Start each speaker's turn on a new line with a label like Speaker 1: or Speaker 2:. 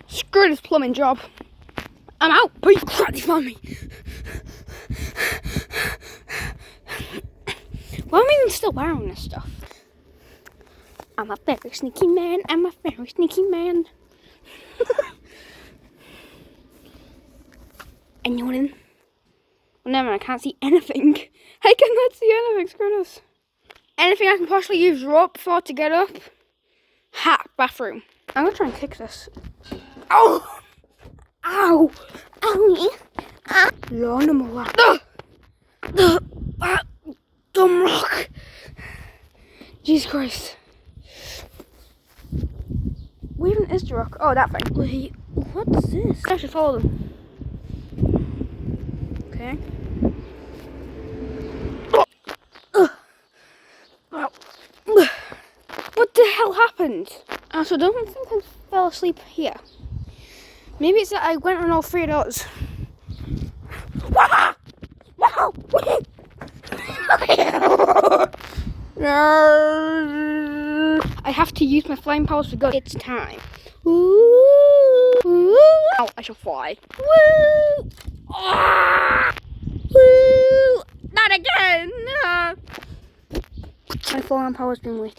Speaker 1: Screw this plumbing job. I'm out. Please, crap, they found me. Why am I even still wearing this stuff? I'm a very sneaky man. I'm a very sneaky man. Anyone? Well, never mind, I can't see anything. I cannot see anything. Screw this. Anything I can possibly use rope for to get up? Ha! Bathroom. I'm gonna try and kick this. Oh! Ow! Ow! Ah! Lawnmower. Dumb rock. Jesus Christ. Where even is the rock? Oh, that thing. Wait, what's this? I should follow them. Okay. What the hell happened? So I don't think I fell asleep here. Maybe it's that I went on all three of those. I have to use my flying powers for good. It's time. Woo! Woo! Oh, I shall fly. Woo! Ah! Woo! Not again! My flying powers being wasted.